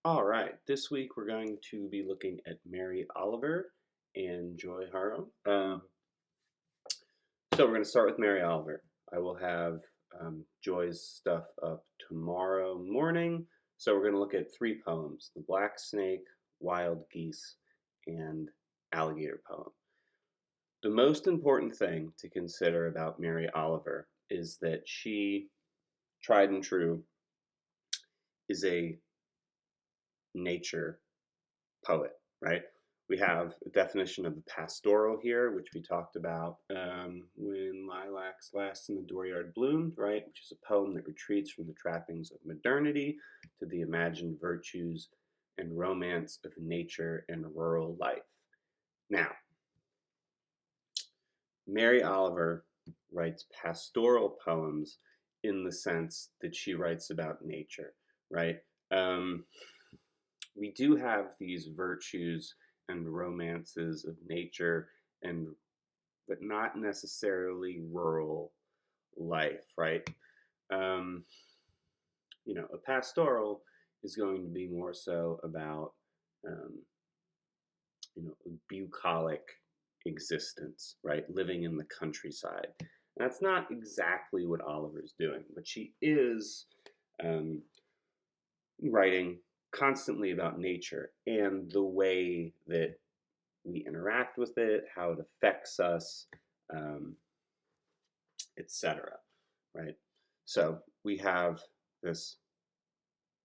All right, this week we're going to be looking at Mary Oliver and Joy Harrow. So we're going to start with Mary Oliver. I will have Joy's stuff up tomorrow morning. So we're going to look at three poems: The Black Snake, Wild Geese, and Alligator Poem. The most important thing to consider about Mary Oliver is that she, tried and true, is a nature poet, right? We have a definition of the pastoral here, which we talked about when lilacs last in the dooryard bloomed, right? Which is a poem that retreats from the trappings of modernity to the imagined virtues and romance of nature and rural life. Now, Mary Oliver writes pastoral poems in the sense that she writes about nature, right? Um, we do have these virtues and romances of nature and but not necessarily rural life, right? um, a pastoral is going to be more so about um, bucolic existence, right? Living in the countryside. And that's not exactly what Oliver's doing, but she is um, writing constantly about nature and the way that we interact with it, how it affects us, um, etc. Right? So we have this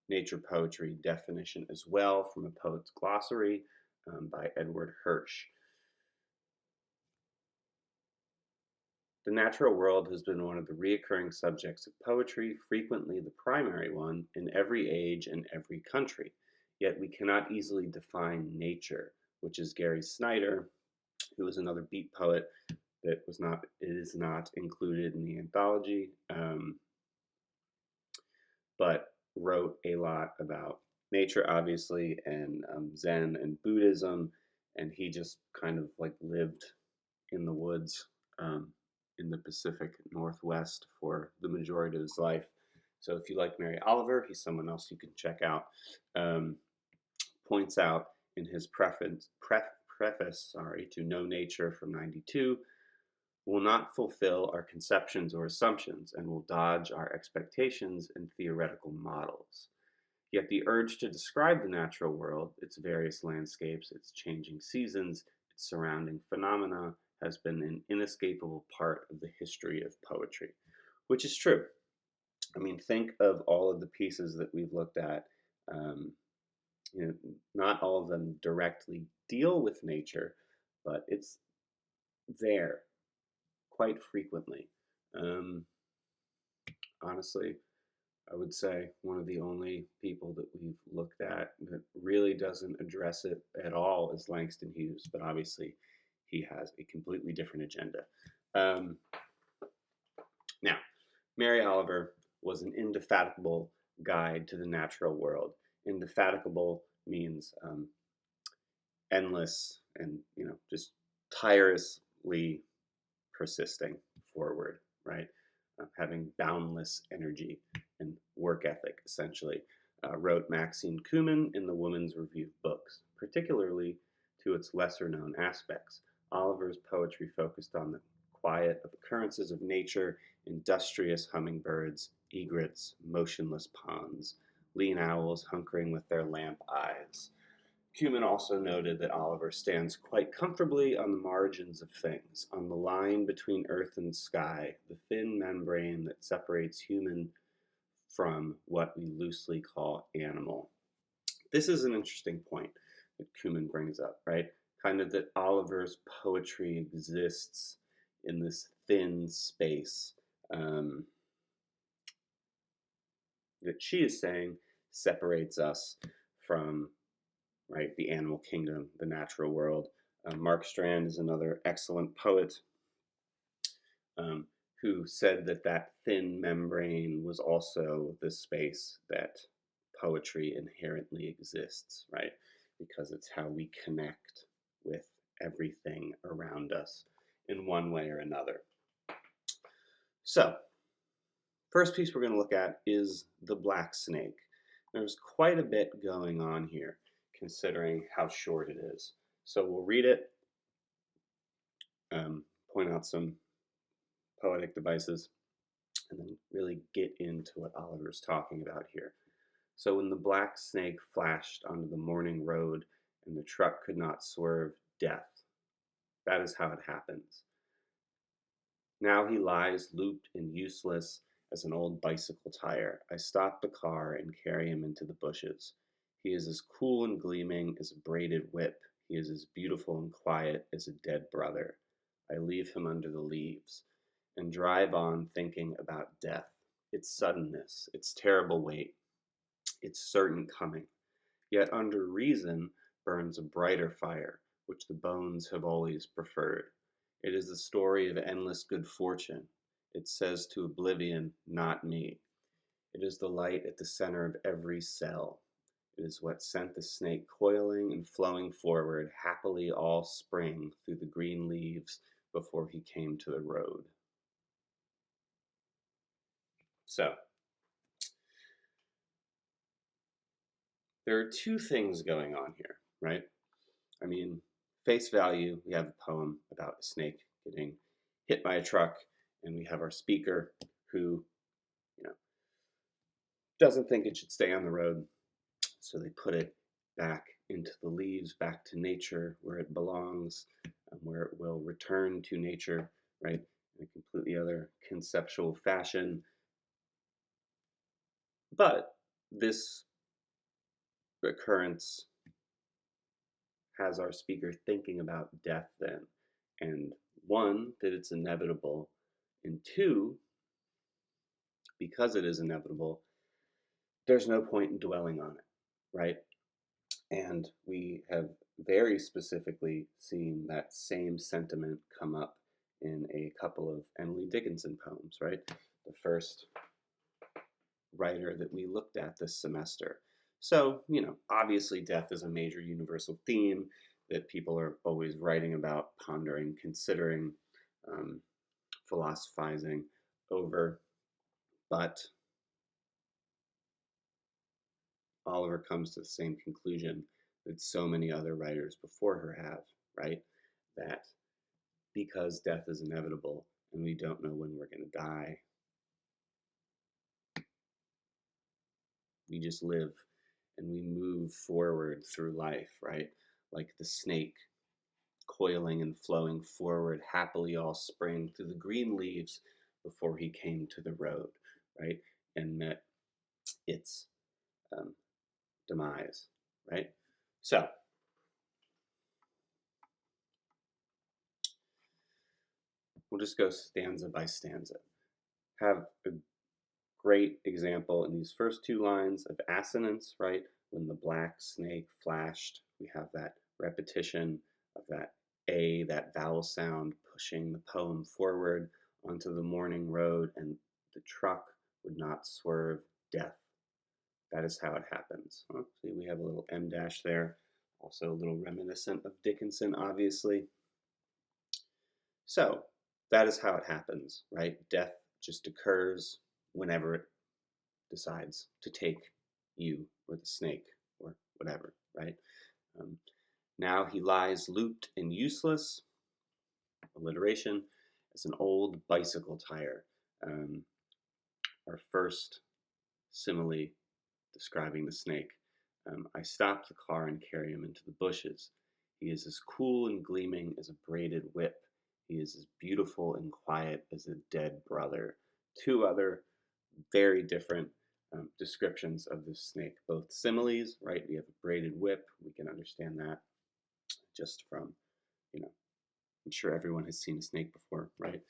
nature poetry definition as well from a poet's glossary by Edward Hirsch. The natural world has been one of the recurring subjects of poetry, frequently the primary one, in every age and every country. Yet we cannot easily define nature, which is Gary Snyder, who is another beat poet that is not included in the anthology, but wrote a lot about nature, obviously, and Zen and Buddhism, and he just kind of like lived in the woods in the Pacific Northwest for the majority of his life. So if you like Mary Oliver, he's someone else you can check out. Um, Points out in his preface to No Nature from '92, will not fulfill our conceptions or assumptions and will dodge our expectations and theoretical models. Yet the urge to describe the natural world, its various landscapes, its changing seasons, its surrounding phenomena, has been an inescapable part of the history of poetry, which is true. I mean, think of all of the pieces that we've looked at. Um, you know, not all of them directly deal with nature, but it's there quite frequently. Um, Honestly, I would say one of the only people that we've looked at that really doesn't address it at all is Langston Hughes, but obviously he has a completely different agenda. Um, Now, Mary Oliver was an indefatigable guide to the natural world. Indefatigable means endless and just tirelessly persisting forward, right? Having boundless energy and work ethic, essentially, wrote Maxine Kumin in the Woman's Review of Books, particularly to its lesser known aspects. Oliver's poetry focused on the quiet occurrences of nature, industrious hummingbirds, egrets, motionless ponds, lean owls hunkering with their lamp eyes. Human also noted that Oliver stands quite comfortably on the margins of things, on the line between earth and sky, the thin membrane that separates human from what we loosely call animal. This is an interesting point that Kuman brings up, right? Kind of that Oliver's poetry exists in this thin space um, that she is saying separates us from, right, the animal kingdom, the natural world. Mark Strand is another excellent poet um, who said that that thin membrane was also the space that poetry inherently exists, right? Because it's how we connect with everything around us in one way or another. So, first piece we're going to look at is The Black Snake. There's quite a bit going on here, considering how short it is. So we'll read it, point out some poetic devices, and then really get into what Oliver's talking about here. So when the black snake flashed onto the morning road and the truck could not swerve, death. That is how it happens. Now he lies looped and useless as an old bicycle tire. I stop the car and carry him into the bushes. He is as cool and gleaming as a braided whip. He is as beautiful and quiet as a dead brother. I leave him under the leaves and drive on thinking about death, its suddenness, its terrible weight, its certain coming. Yet under reason burns a brighter fire, which the bones have always preferred. It is the story of endless good fortune. It says to oblivion, not me. It is the light at the center of every cell. It is what sent the snake coiling and flowing forward happily all spring through the green leaves before he came to the road. So, there are two things going on here, right? I mean, face value, we have a poem about a snake getting hit by a truck, and we have our speaker who, you know, doesn't think it should stay on the road, so they put it back into the leaves, back to nature, where it belongs, where it will return to nature, right? In a completely other conceptual fashion. But this occurrence has our speaker thinking about death then. And one, that it's inevitable, and two, because it is inevitable, there's no point in dwelling on it, right? And we have very specifically seen that same sentiment come up in a couple of Emily Dickinson poems, right? The first writer that we looked at this semester. So, obviously death is a major universal theme that people are always writing about, pondering, considering, um, philosophizing over. But Oliver comes to the same conclusion that so many other writers before her have, right? That because death is inevitable and we don't know when we're going to die, we just live and we move forward through life, right? Like the snake coiling and flowing forward happily all spring through the green leaves before he came to the road, right? And met its um, demise, right? So, we'll just go stanza by stanza. Have a great example in these first two lines of assonance, right? When the black snake flashed, we have that repetition of that A, that vowel sound pushing the poem forward onto the morning road, and the truck would not swerve, death. That is how it happens. See, we have a little M dash there, also a little reminiscent of Dickinson, obviously. So, that is how it happens, right? Death just occurs whenever it decides to take you or the snake or whatever, right? Um, Now he lies looped and useless, alliteration, as an old bicycle tire. Um, our first simile describing the snake. I stop the car and carry him into the bushes. He is as cool and gleaming as a braided whip. He is as beautiful and quiet as a dead brother. Two other very different descriptions of this snake, both similes, right? We have a braided whip. We can understand that just from, I'm sure everyone has seen a snake before, right?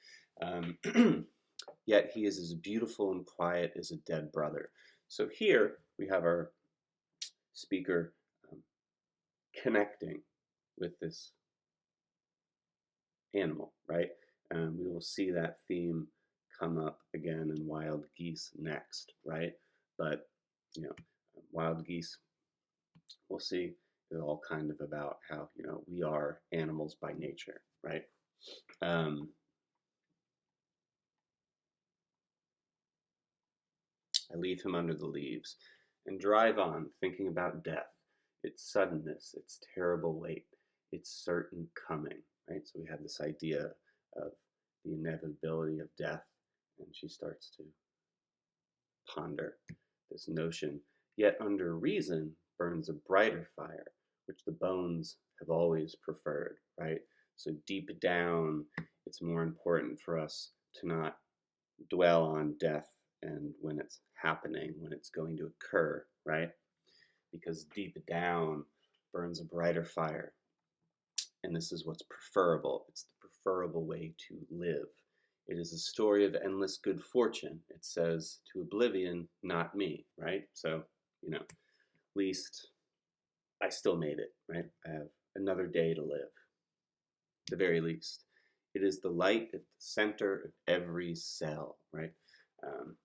Um, Yet he is as beautiful and quiet as a dead brother. So here we have our speaker um, connecting with this animal, right? We will see that theme come up again in Wild Geese next, right? But, Wild Geese, we'll see, is all kind of about how, we are animals by nature, right? Um, I leave him under the leaves and drive on, thinking about death, its suddenness, its terrible weight, its certain coming, right? So we have this idea of the inevitability of death, and she starts to ponder this notion. Yet under reason burns a brighter fire, which the bones have always preferred, right? So deep down, it's more important for us to not dwell on death and when it's happening, when it's going to occur, right? Because deep down burns a brighter fire. And this is what's preferable. It's the preferable way to live. It is a story of endless good fortune. It says, to oblivion, not me, right? So, at least I still made it, right? I have another day to live, at the very least. It is the light at the center of every cell, right? Um,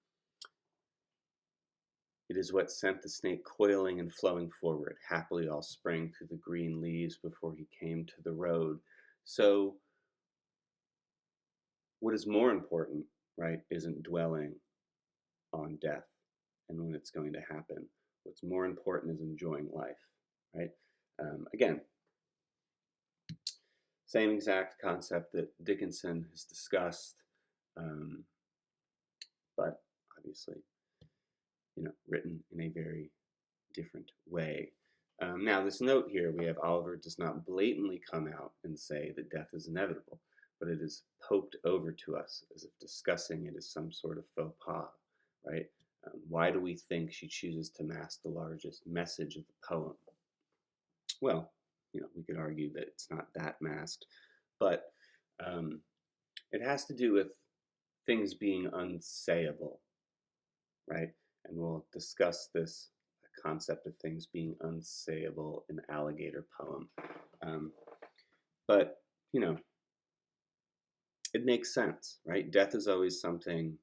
It is what sent the snake coiling and flowing forward, happily all spring through the green leaves before he came to the road. So, what is more important, right, isn't dwelling on death and when it's going to happen. What's more important is enjoying life, right? Again, same exact concept that Dickinson has discussed, um, but obviously, written in a very different way. Now, this note here, we have Oliver does not blatantly come out and say that death is inevitable, but it is poked over to us as if discussing it as some sort of faux pas, right? Why do we think she chooses to mask the largest message of the poem? Well, we could argue that it's not that masked, but um, it has to do with things being unsayable, right? And we'll discuss this concept of things being unsayable in the Alligator poem. But, it makes sense, right? Death is always something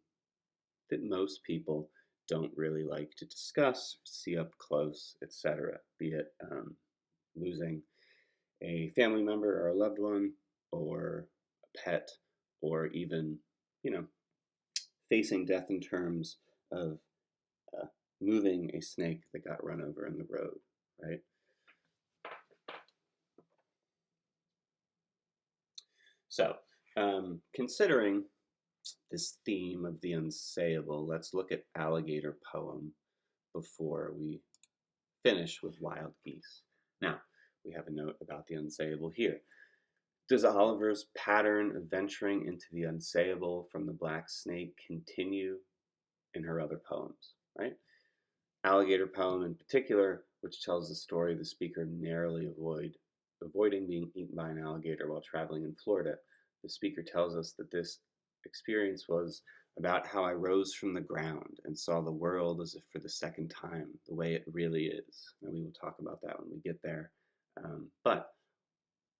that most people don't really like to discuss, see up close, etc. Be it losing a family member or a loved one, or a pet, or even, you know, facing death in terms of uh, moving a snake that got run over in the road, right? So, considering this theme of the unsayable, let's look at Alligator poem before we finish with Wild Geese. Now, we have a note about the unsayable here. Does Oliver's pattern of venturing into the unsayable from the black snake continue in her other poems, right? Alligator poem in particular, which tells the story of the speaker narrowly avoiding being eaten by an alligator while traveling in Florida. The speaker tells us that this experience was about how I rose from the ground and saw the world as if for the second time, the way it really is. And we will talk about that when we get there. But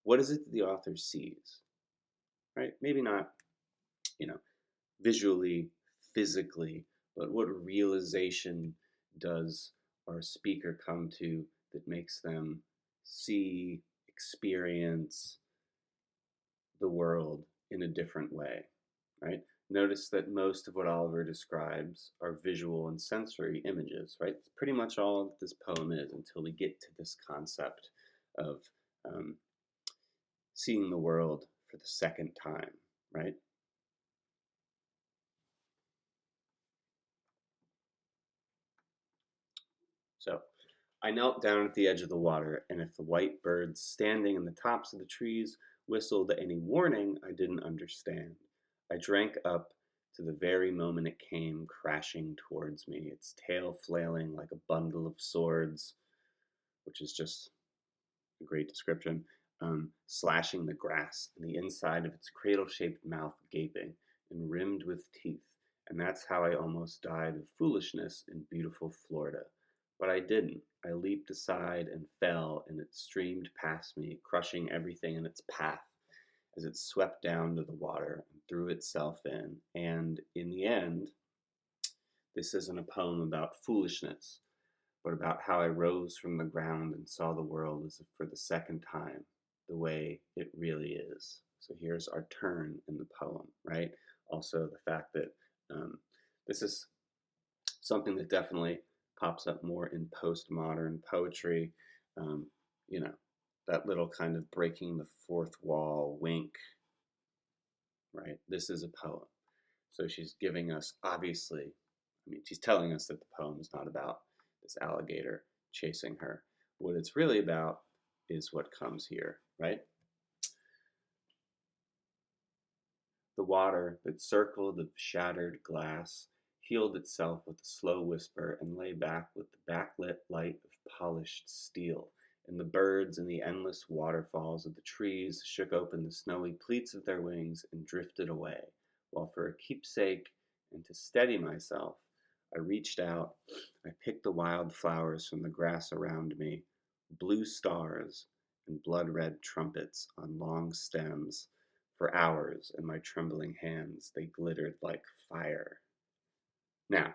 what is it that the author sees? Right? Maybe not, you know, visually, physically, but what realization does our speaker come to that makes them see, experience the world in a different way, right? Notice that most of what Oliver describes are visual and sensory images, right? It's pretty much all that this poem is until we get to this concept of um, seeing the world for the second time, right? So I knelt down at the edge of the water, and if the white birds standing in the tops of the trees whistled any warning I didn't understand, I drank up to the very moment it came crashing towards me, its tail flailing like a bundle of swords, which is just a great description, slashing the grass, and the inside of its cradle shaped mouth gaping and rimmed with teeth. And that's how I almost died of foolishness in beautiful Florida. But I didn't. I leaped aside and fell, and it streamed past me, crushing everything in its path as it swept down to the water and threw itself in. And in the end, this isn't a poem about foolishness, but about how I rose from the ground and saw the world as if for the second time, the way it really is. So here's our turn in the poem, right? Also, the fact that this is something that definitely pops up more in postmodern poetry. Um, you know, that little kind of breaking the fourth wall wink, right? This is a poem. So she's giving us, obviously, I mean, she's telling us that the poem is not about this alligator chasing her. What it's really about is what comes here, right? The water that circled the shattered glass healed itself with a slow whisper and lay back with the backlit light of polished steel. And the birds in the endless waterfalls of the trees shook open the snowy pleats of their wings and drifted away, while for a keepsake and to steady myself, I reached out. I picked the wild flowers from the grass around me, blue stars and blood-red trumpets on long stems. For hours in my trembling hands, they glittered like fire. Now,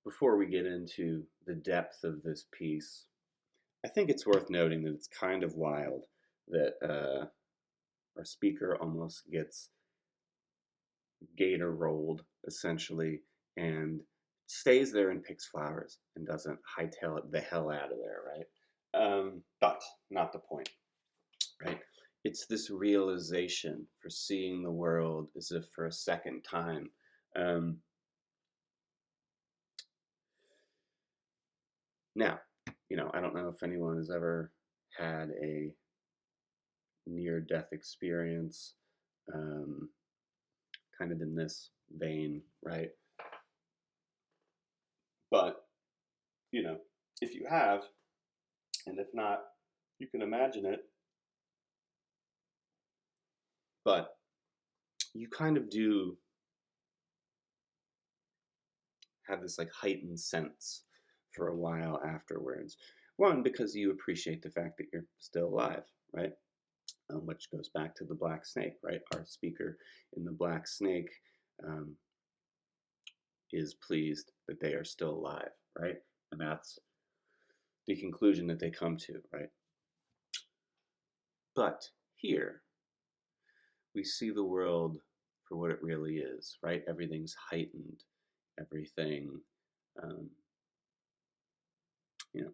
before we get into the depth of this piece, I think it's worth noting that it's kind of wild that our speaker almost gets gator rolled, essentially, and stays there and picks flowers and doesn't hightail it the hell out of there, right? But not the point, right? It's this realization for seeing the world as if for a second time. Um, Now, I don't know if anyone has ever had a near-death experience, um, kind of in this vein, right? But, you know, if you have, and if not, you can imagine it, but you kind of do have this like heightened sense for a while afterwards. One, because you appreciate the fact that you're still alive, right? Which goes back to the black snake, right? Our speaker in the black snake um, is pleased that they are still alive, right? And that's the conclusion that they come to, right? But here, we see the world for what it really is, right? Everything's heightened, everything, um, you know,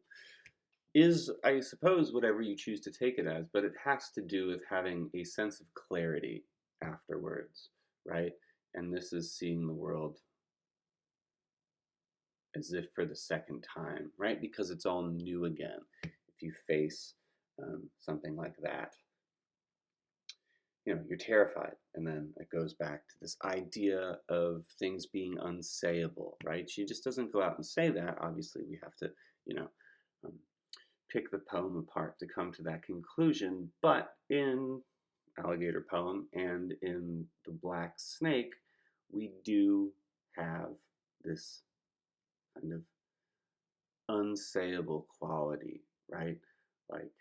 is, I suppose, whatever you choose to take it as, but it has to do with having a sense of clarity afterwards, right? And this is seeing the world as if for the second time, right? Because it's all new again. If you face something like that, you're terrified. And then it goes back to this idea of things being unsayable, right? She just doesn't go out and say that. Obviously, we have to, you know, um, pick the poem apart to come to that conclusion. But in Alligator Poem and in The Black Snake, we do have this kind of unsayable quality, right? Like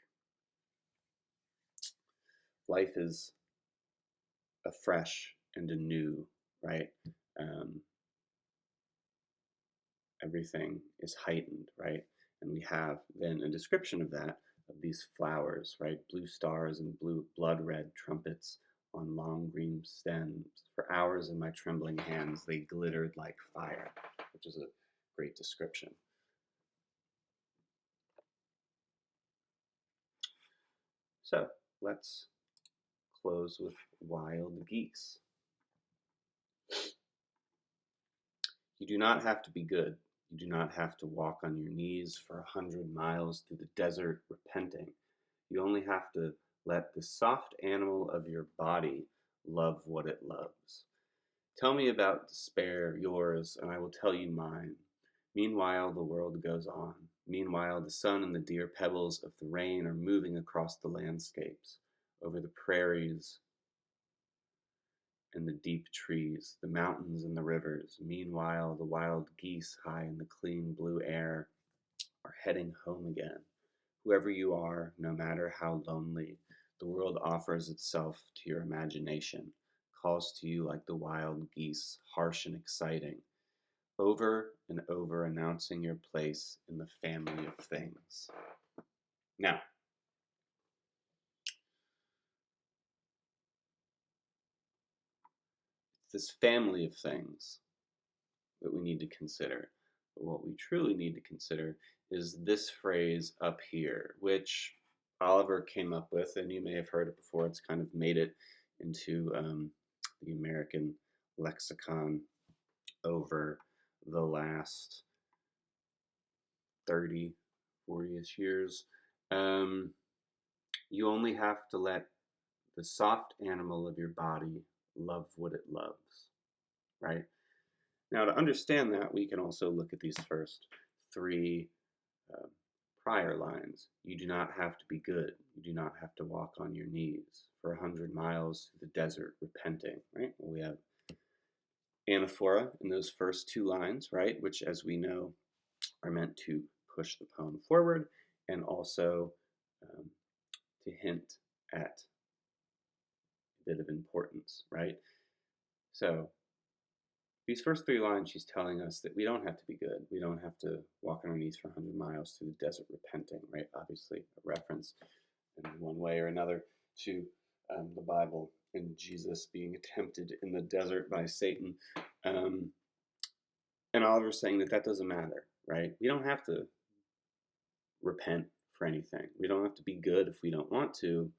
life is afresh and anew, right? Um, Everything is heightened, right? And we have then a description of that, of these flowers, right? Blue stars and blue blood red trumpets on long green stems. For hours in my trembling hands, they glittered like fire, which is a great description. So let's close with Wild Geese. You do not have to be good. You do not have to walk on your knees for 100 miles through the desert repenting. You only have to let the soft animal of your body love what it loves. Tell me about despair, yours, and I will tell you mine. Meanwhile, the world goes on. Meanwhile, the sun and the dear pebbles of the rain are moving across the landscapes, over the prairies and the deep trees, the mountains and the rivers. Meanwhile, the wild geese high in the clean blue air are heading home again. Whoever you are, no matter how lonely, the world offers itself to your imagination, calls to you like the wild geese, harsh and exciting, over and over announcing your place in the family of things. Now, this family of things, that we need to consider. But what we truly need to consider is this phrase up here, which Oliver came up with, and you may have heard it before. It's kind of made it into the American lexicon over the last 30, 40-ish years. You only have to let the soft animal of your body love what it loves, right? Now, to understand that, we can also look at these first three uh, prior lines. You do not have to be good. You do not have to walk on your knees for 100 miles through the desert repenting, right? Well, we have anaphora in those first two lines, right? Which, as we know, are meant to push the poem forward and also um, to hint at a bit of importance, right? So these first three lines, she's telling us that we don't have to be good. We don't have to walk on our knees for 100 miles through the desert repenting, right? Obviously, a reference in one way or another to the Bible and Jesus being tempted in the desert by Satan. Um, and Oliver's saying that that doesn't matter, right? We don't have to repent for anything. We don't have to be good if we don't want to.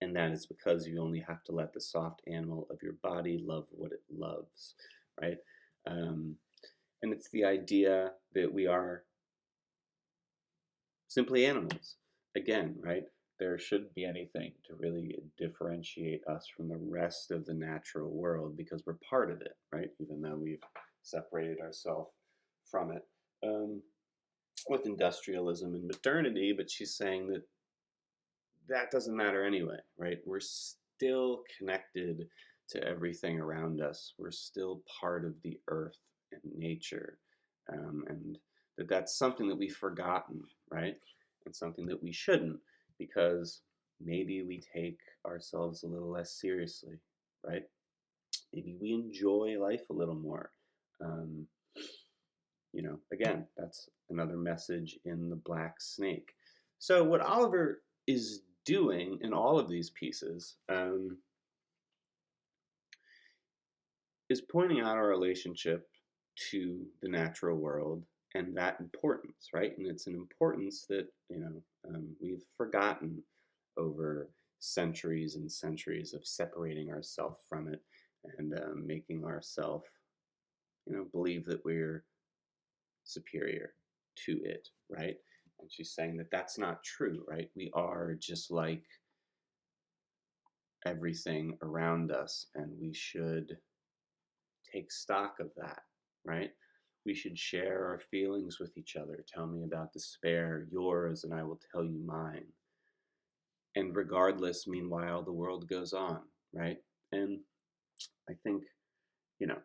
And that is because you only have to let the soft animal of your body love what it loves, right? Um, and it's the idea that we are simply animals. Again, right? There shouldn't be anything to really differentiate us from the rest of the natural world because we're part of it, right? Even though we've separated ourselves from it with industrialism and modernity, but she's saying that that doesn't matter anyway, right? We're still connected to everything around us. We're still part of the earth and nature. And that's something that we've forgotten, right? And something that we shouldn't, because maybe we take ourselves a little less seriously, right? Maybe we enjoy life a little more. Um, again, that's another message in The Black Snake. So, what Oliver is doing in all of these pieces is pointing out our relationship to the natural world and that importance, right? And it's an importance that we've forgotten over centuries and centuries of separating ourselves from it and making ourselves, believe that we're superior to it, right? And she's saying that that's not true, right? We are just like everything around us, and we should take stock of that, right? We should share our feelings with each other. Tell me about despair, yours, and I will tell you mine. And regardless, meanwhile, the world goes on, right? And I think, you know,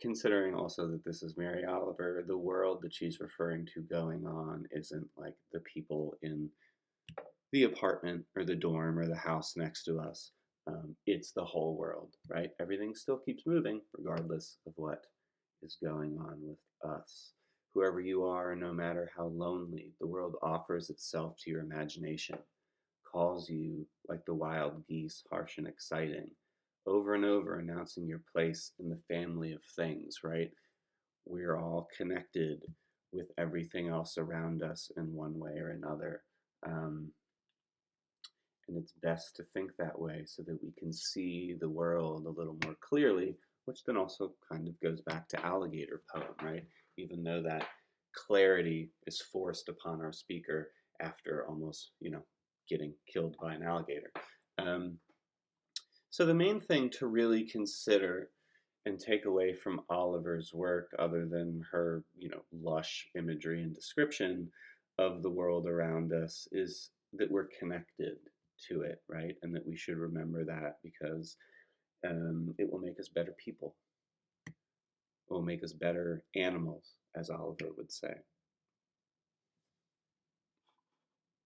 considering also that this is Mary Oliver, the world that she's referring to going on isn't like the people in the apartment or the dorm or the house next to us. It's the whole world, right? Everything still keeps moving regardless of what is going on with us. Whoever you are, no matter how lonely, the world offers itself to your imagination, calls you like the wild geese, harsh and exciting, over and over announcing your place in the family of things, right? We're all connected with everything else around us in one way or another. Um, and it's best to think that way so that we can see the world a little more clearly, which then also kind of goes back to Alligator Poem, right? Even though that clarity is forced upon our speaker after almost, getting killed by an alligator. Um, so the main thing to really consider and take away from Oliver's work, other than her, lush imagery and description of the world around us, is that we're connected to it, right? And that we should remember that because it will make us better people. It will make us better animals, as Oliver would say.